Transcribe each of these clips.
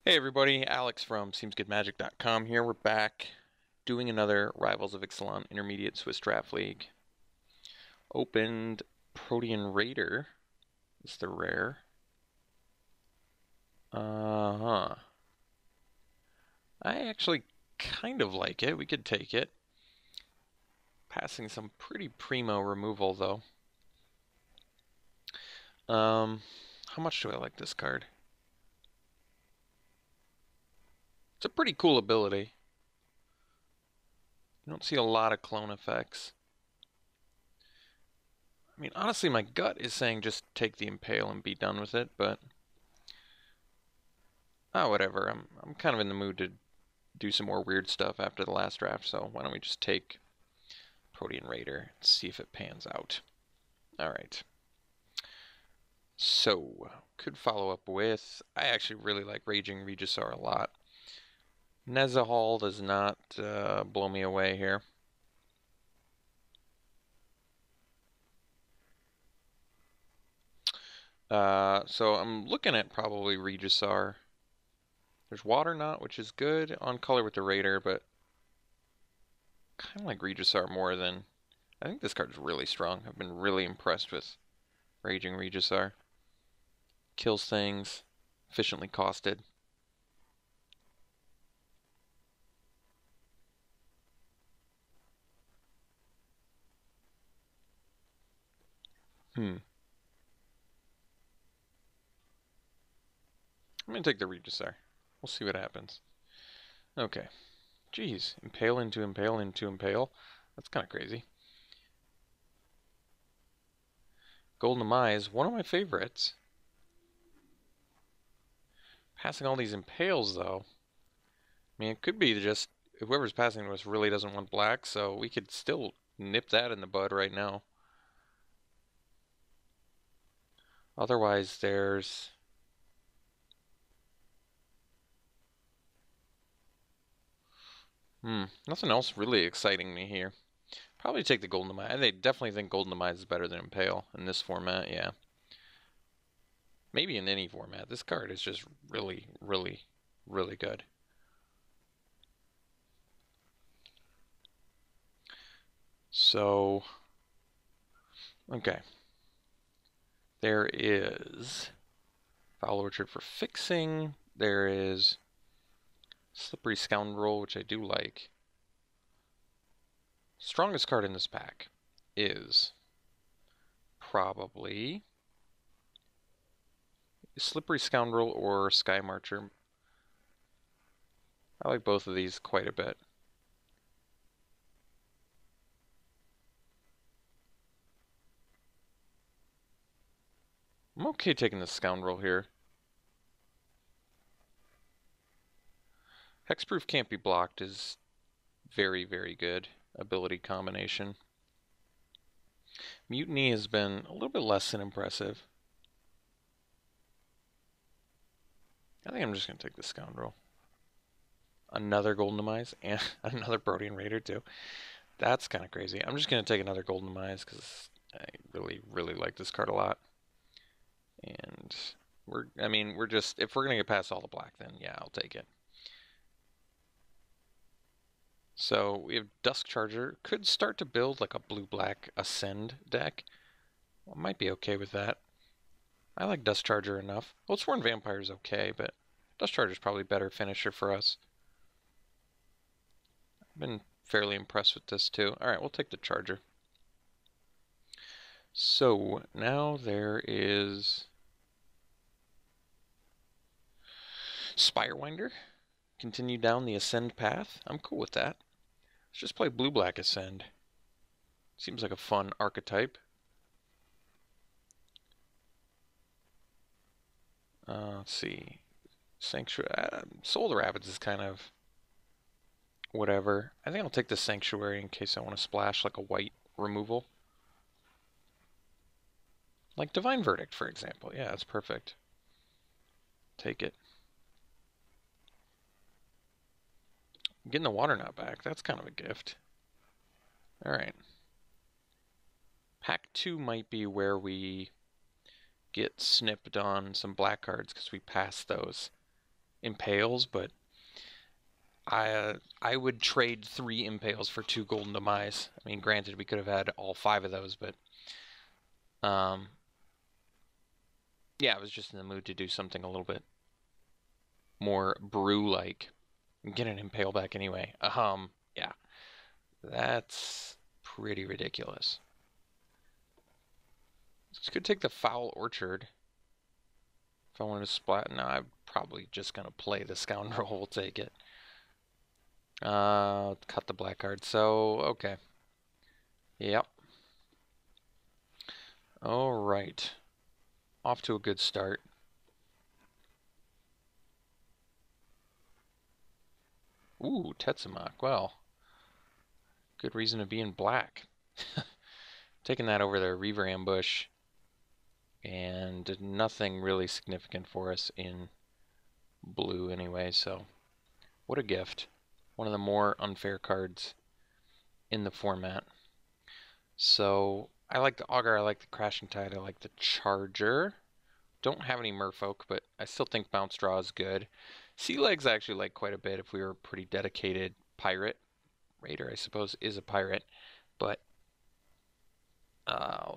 Hey everybody, Alex from SeemsGoodMagic.com here. We're back doing another Rivals of Ixalan Intermediate Swiss Draft League. Opened Protean Raider. It's the rare. I actually kind of like it. We could take it. Passing some pretty primo removal though. How much do I like this card? It's a pretty cool ability. You don't see a lot of clone effects. I mean, honestly, my gut is saying just take the Impale and be done with it, but whatever. I'm kind of in the mood to do some more weird stuff after the last draft, so why don't we just take Protean Raider and see if it pans out. Alright. So, could follow up with, I actually really like Raging Regisaur a lot. Nezahal does not blow me away here. So I'm looking at probably Regisaur. There's Water Knot, which is good on color with the Raider, but kind of like Regisaur more than... I think this card is really strong. I've been really impressed with Raging Regisaur. Kills things, efficiently costed. I'm gonna take the Regisaur. We'll see what happens. Okay. Jeez, Impale into Impale into Impale. That's kind of crazy. Golden Demise, one of my favorites. Passing all these Impales, though. I mean, it could be just whoever's passing to us really doesn't want black, so we could still nip that in the bud right now. Otherwise, there's... nothing else really exciting me here. Probably take the Golden Demise. I definitely think Golden Demise is better than Impale in this format, yeah. Maybe in any format. This card is just really, really, really good. So, okay. There is Foul Orchard for fixing. There is Slippery Scoundrel, which I do like. Strongest card in this pack is probably Slippery Scoundrel or Sky Marcher. I like both of these quite a bit. I'm okay taking the Scoundrel here. Hexproof can't be blocked is very, very good ability combination. Mutiny has been a little bit less than impressive. I think I'm just going to take the Scoundrel. Another Golden Demise and another Protean Raider too. That's kind of crazy. I'm just going to take another Golden Demise because I really, really like this card a lot. And we're just, if we're going to get past all the black, then yeah, I'll take it. So we have Dusk Charger. Could start to build like a blue-black Ascend deck. I might be okay with that. I like Dusk Charger enough. Oathsworn Vampire is okay, but Dusk Charger is probably a better finisher for us. I've been fairly impressed with this too. Alright, we'll take the Charger. So now there is Spirewinder. Continue down the Ascend path. I'm cool with that. Let's just play blue-black Ascend. Seems like a fun archetype. Let's see. Sanctuary. Soul of the Rapids is kind of whatever. I think I'll take the Sanctuary in case I want to splash like a white removal. Like Divine Verdict, for example. Yeah, that's perfect. Take it. Getting the Water Knot back, that's kind of a gift. Alright. Pack 2 might be where we get snipped on some black cards because we passed those. impales, but I would trade 3 impales for 2 golden demise. I mean, granted, we could have had all 5 of those, but yeah, I was just in the mood to do something a little bit more brew-like. Get an impale back anyway. Yeah, that's pretty ridiculous. This could take the Foul Orchard. If I wanted to splat, no, I'm probably just gonna play the Scoundrel. We'll take it. Cut the black card. So, okay. Yep. All right. Off to a good start. Ooh, Tetsumak. Well, good reason to be in black. Taking that over the Reaver Ambush. And nothing really significant for us in blue anyway, so what a gift. One of the more unfair cards in the format. So I like the Augur, I like the Crashing Tide, I like the Charger. Don't have any Merfolk, but I still think Bounce Draw is good. Sea Legs I actually like quite a bit if we were a pretty dedicated pirate. Raider, I suppose, is a pirate, but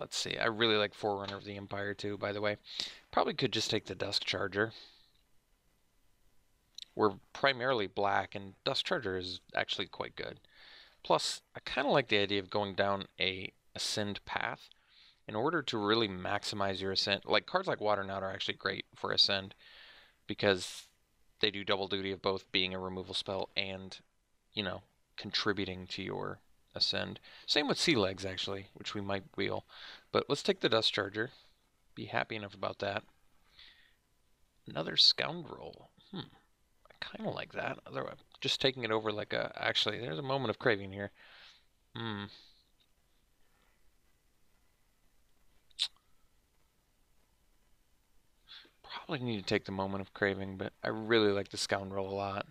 let's see. I really like Forerunner of the Empire too, by the way. Probably could just take the Dusk Charger. We're primarily black, and Dusk Charger is actually quite good. Plus, I kind of like the idea of going down a Ascend path in order to really maximize your Ascend. Like, cards like Water Knot are actually great for Ascend because they do double duty of both being a removal spell and, you know, contributing to your Ascend. Same with Sea Legs, actually, which we might wheel. But let's take the Dust Charger. Be happy enough about that. Another Scoundrel. I kind of like that. Otherwise, just taking it over like a... Actually, there's a moment of craving here. Probably need to take the moment of craving, but I really like the Scoundrel a lot.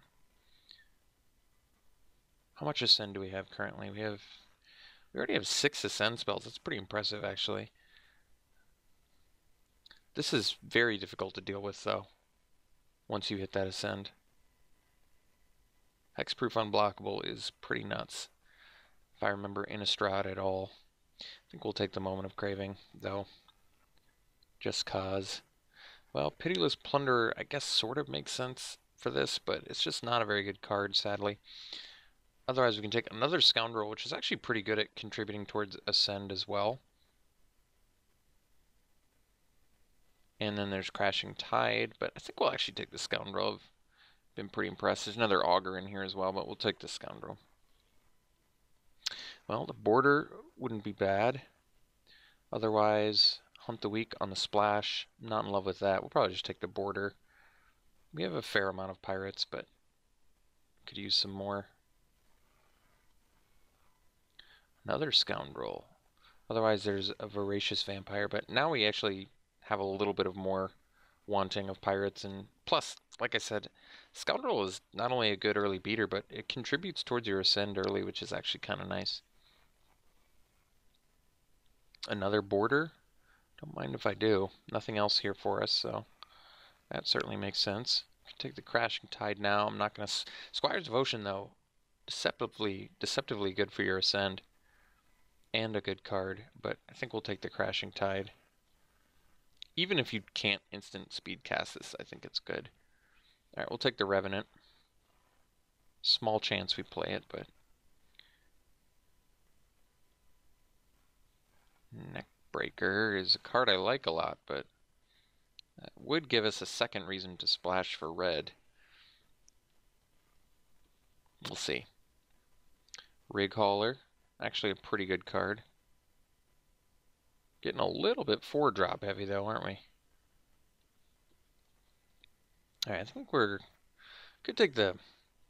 How much Ascend do we have currently? We already have 6 Ascend spells. That's pretty impressive, actually. This is very difficult to deal with, though, once you hit that Ascend. Hexproof Unblockable is pretty nuts, if I remember Innistrad at all. I think we'll take the moment of craving, though, just cause. Well, Pitiless Plunderer, I guess, sort of makes sense for this, but it's just not a very good card, sadly. Otherwise, we can take another Scoundrel, which is actually pretty good at contributing towards Ascend as well. And then there's Crashing Tide, but I think we'll actually take the Scoundrel. I've been pretty impressed. There's another Augur in here as well, but we'll take the Scoundrel. Well, the Border wouldn't be bad. Otherwise, Hunt the Weak on the Splash. Not in love with that. We'll probably just take the Border. We have a fair amount of pirates, but could use some more. Another Scoundrel. Otherwise, there's a Voracious Vampire, but now we actually have a little bit of more wanting of pirates, and plus, like I said, Scoundrel is not only a good early beater, but it contributes towards your Ascend early, which is actually kind of nice. Another Border. Don't mind if I do. Nothing else here for us, so that certainly makes sense. Take the Crashing Tide now. I'm not going to... Squire's Devotion, though, deceptively good for your Ascend. And a good card, but I think we'll take the Crashing Tide. Even if you can't instant speed cast this, I think it's good. Alright, we'll take the Revenant. Small chance we play it, but... Neckbreaker is a card I like a lot, but that would give us a second reason to splash for red. We'll see. Rig Hauler, actually a pretty good card. Getting a little bit 4-drop heavy though, aren't we? Alright, I think we're... Could take the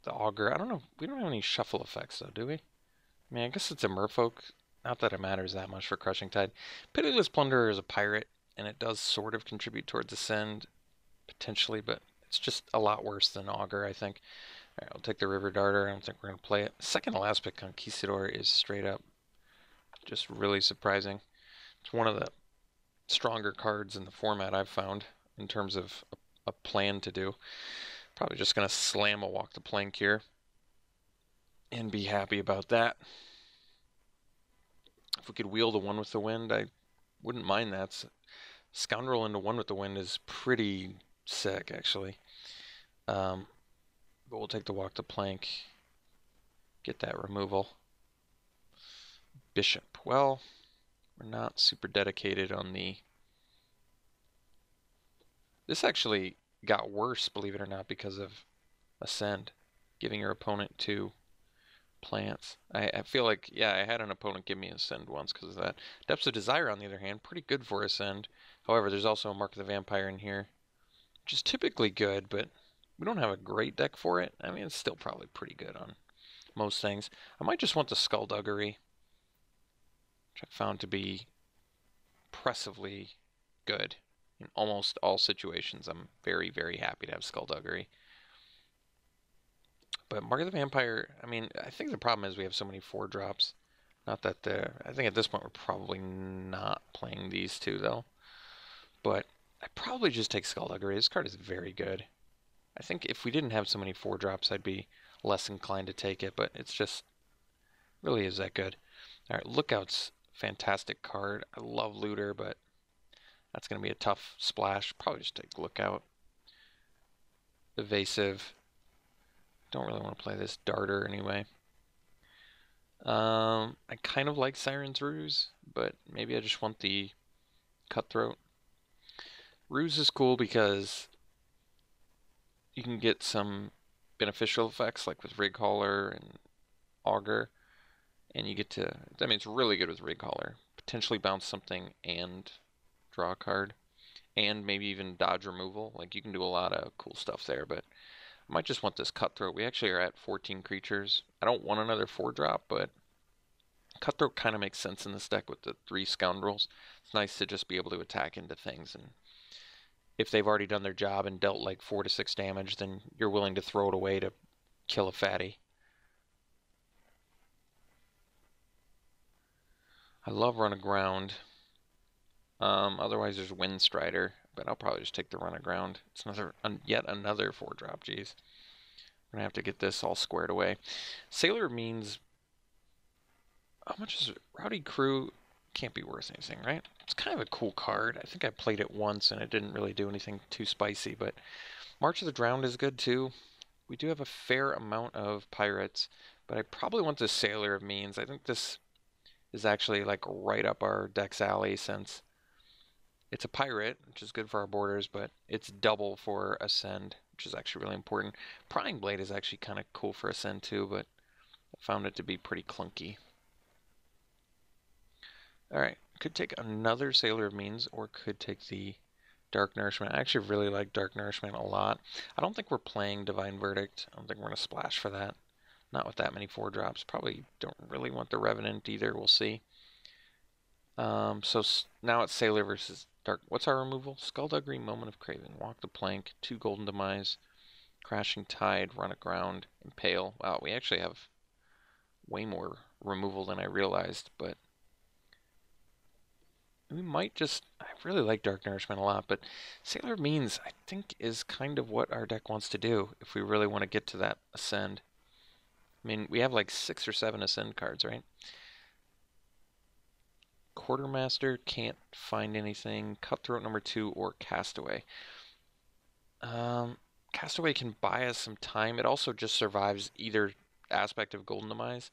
Augur. I don't know. We don't have any shuffle effects though, do we? I mean, I guess it's a Merfolk. Not that it matters that much for Crushing Tide. Pitiless Plunderer is a pirate, and it does sort of contribute towards Ascend, potentially, but it's just a lot worse than Augur, I think. Alright, I'll take the River Darter. I don't think we're going to play it. Second to last pick, Conquistador, is straight up just really surprising. It's one of the stronger cards in the format I've found in terms of a plan to do. Probably just going to slam a walk the plank here and be happy about that. If we could wheel the one with the wind, I wouldn't mind that. Scoundrel into one with the wind is pretty sick, actually. But we'll take the walk the plank, get that removal. Bishop. Well, we're not super dedicated on the... This actually got worse, believe it or not, because of Ascend, giving your opponent 2 plants. I feel like, yeah, I had an opponent give me Ascend once because of that. Depths of Desire, on the other hand, pretty good for Ascend. However, there's also a Mark of the Vampire in here, which is typically good, but we don't have a great deck for it. I mean, it's still probably pretty good on most things. I might just want the Skullduggery, which I found to be impressively good. In almost all situations, I'm very, very happy to have Skullduggery. But Mark of the Vampire, I mean, I think the problem is we have so many 4-drops. Not that I think at this point we're probably not playing these 2, though. But I'd probably just take Skullduggery. This card is very good. I think if we didn't have so many 4-drops, I'd be less inclined to take it, but it's just really is that good. Alright, Lookout's fantastic card. I love Looter, but that's going to be a tough splash. Probably just take Lookout. Evasive. Don't really want to play this Darter anyway. I kind of like Siren's Ruse, but maybe I just want the Cutthroat. Ruse is cool because you can get some beneficial effects, like with Rig Hauler and Augur, and you get to, I mean, it's really good with Rig Hauler. Potentially bounce something and draw a card, and maybe even dodge removal. Like, you can do a lot of cool stuff there, but I might just want this Cutthroat. We actually are at 14 creatures. I don't want another 4-drop, but Cutthroat kind of makes sense in this deck with the 3 Scoundrels. It's nice to just be able to attack into things, and if they've already done their job and dealt like 4 to 6 damage, then you're willing to throw it away to kill a fatty. I love Run Aground. Otherwise there's Windstrider, but I'll probably just take the Run Aground. It's yet another 4-drop, geez. I'm gonna have to get this all squared away. Sailor means, how much is it? Rowdy Crew can't be worth anything, right? It's kind of a cool card. I think I played it once and it didn't really do anything too spicy, but March of the Drowned is good too. We do have a fair amount of pirates, but I probably want the Sailor of Means. I think this is actually like right up our deck's alley since it's a pirate, which is good for our borders, but it's double for Ascend, which is actually really important. Prying Blade is actually kind of cool for Ascend too, but I found it to be pretty clunky. Alright, could take another Sailor of Means, or could take the Dark Nourishment. I actually really like Dark Nourishment a lot. I don't think we're playing Divine Verdict. I don't think we're going to splash for that. Not with that many 4-drops. Probably don't really want the Revenant either. We'll see. So now it's Sailor versus Dark. What's our removal? Skullduggery, Moment of Craving, Walk the Plank, 2 Golden Demise, Crashing Tide, Run Aground, Impale. Wow, we actually have way more removal than I realized, but we might just... I really like Dark Nourishment a lot, but Sailor Means, I think, is kind of what our deck wants to do if we really want to get to that Ascend. I mean, we have like 6 or 7 Ascend cards, right? Quartermaster, can't find anything. Cutthroat number 2 or Castaway. Castaway can buy us some time. It also just survives either aspect of Golden Demise.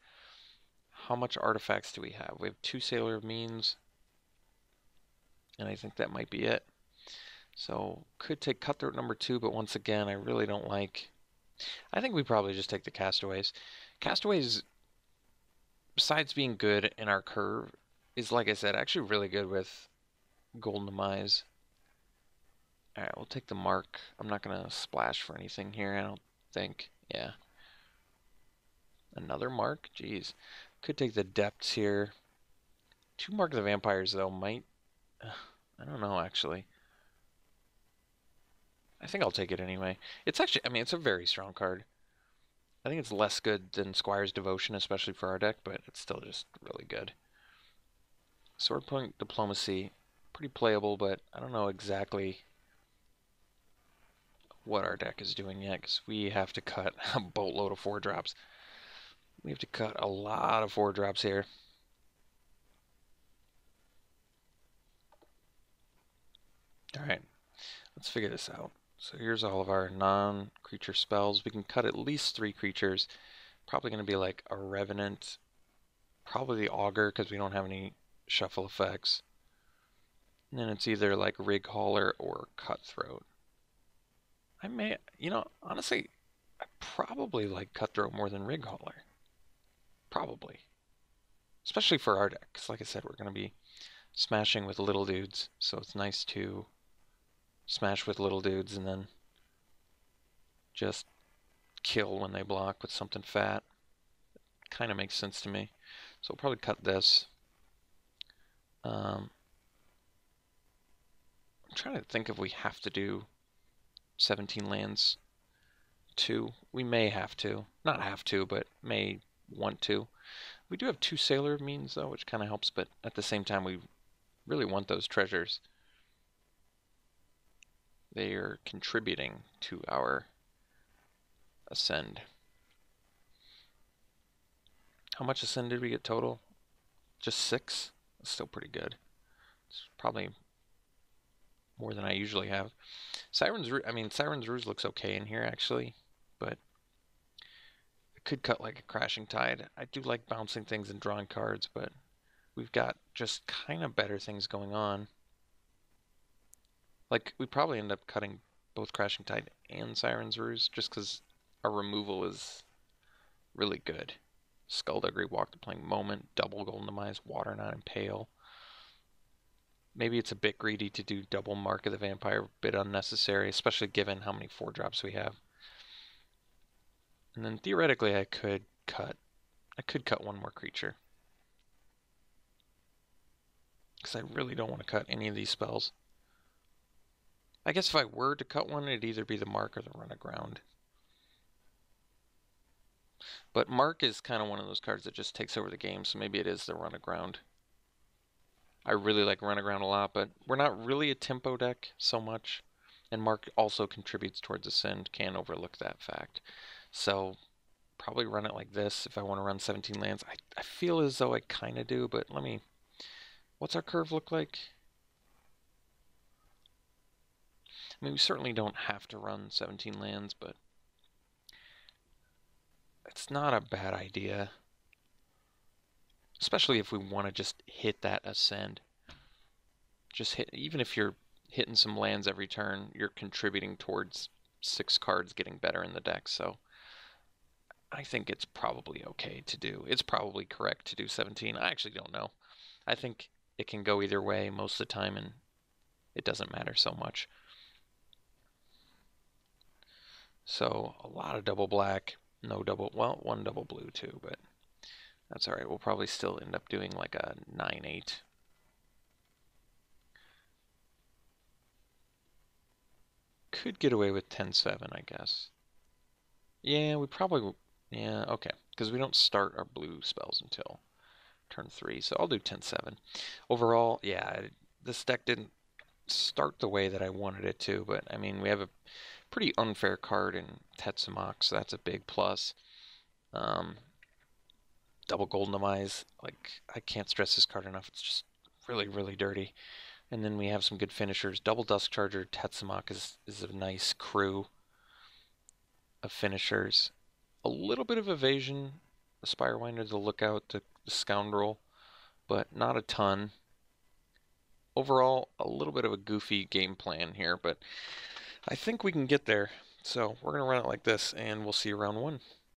How much artifacts do we have? We have 2 Sailor of Means, and I think that might be it. So, could take Cutthroat number 2, but once again, I really don't like... I think we probably just take the Castaways. Castaways, besides being good in our curve, is, like I said, actually really good with Golden Demise. Alright, we'll take the Mark. I'm not going to splash for anything here, I don't think. Yeah. Another Mark? Jeez. Could take the Depths here. 2 Mark of the Vampires, though, might... I don't know, actually. I think I'll take it anyway. It's actually, I mean, it's a very strong card. I think it's less good than Squire's Devotion, especially for our deck, but it's still just really good. Swordpoint Diplomacy, pretty playable, but I don't know exactly what our deck is doing yet, because we have to cut a boatload of 4-drops. We have to cut a lot of 4-drops here. Alright, let's figure this out. So here's all of our non-creature spells. We can cut at least 3 creatures. Probably going to be like a Revenant, probably the Augur because we don't have any shuffle effects. And then it's either like Rig Hauler or Cutthroat. I may, honestly, I probably like Cutthroat more than Rig Hauler. Probably. Especially for our deck, because like I said, we're going to be smashing with little dudes, so it's nice to smash with little dudes and then just kill when they block with something fat. Kind of makes sense to me. So we'll probably cut this. I'm trying to think if we have to do 17 lands too. We may have to. Not have to, but may want to. We do have 2 Sailor Means though, which kind of helps, but at the same time we really want those treasures. They are contributing to our Ascend. How much Ascend did we get total? Just 6? That's still pretty good. It's probably more than I usually have. Siren's Ruse looks okay in here actually, but I could cut like a Crashing Tide. I do like bouncing things and drawing cards, but we've got just kind of better things going on. Like, we probably end up cutting both Crashing Tide and Siren's Ruse just because our removal is really good. Skullduggery, Walk the Plank, Moment, double Golden Demise, Water Knot, Impale. Maybe it's a bit greedy to do double Mark of the Vampire, a bit unnecessary, especially given how many 4-drops we have. And then theoretically I could cut one more creature. Because I really don't want to cut any of these spells. I guess if I were to cut one, it'd either be the Mark or the Run Aground. But Mark is kind of one of those cards that just takes over the game, so maybe it is the Run Aground. I really like Run Aground a lot, but we're not really a tempo deck so much. And Mark also contributes towards Ascend, can't overlook that fact. So probably run it like this if I want to run 17 lands. I feel as though I kind of do, but what's our curve look like? I mean, we certainly don't have to run 17 lands, but it's not a bad idea. Especially if we want to just hit that Ascend. Just hit, even if you're hitting some lands every turn, you're contributing towards 6 cards getting better in the deck, so I think it's probably okay to do. It's probably correct to do 17. I actually don't know. I think it can go either way most of the time, and it doesn't matter so much. So a lot of double black, no double, well, 1 double blue too, but that's all right. We'll probably still end up doing like a 9-8. Could get away with 10-7, I guess. Yeah, we probably, yeah, okay, because we don't start our blue spells until turn 3, so I'll do 10-7. Overall, yeah, this deck didn't start the way that I wanted it to, but I mean, we have a pretty unfair card in Tetsamok, so that's a big plus. Double Golden Demise, like, I can't stress this card enough. It's just really, really dirty. And then we have some good finishers. Double Dusk Charger, Tetsamok is a nice crew of finishers. A little bit of evasion. The Spirewinder, the Lookout, the Scoundrel, but not a ton. Overall, a little bit of a goofy game plan here, but I think we can get there. So we're going to run it like this, and we'll see you round 1.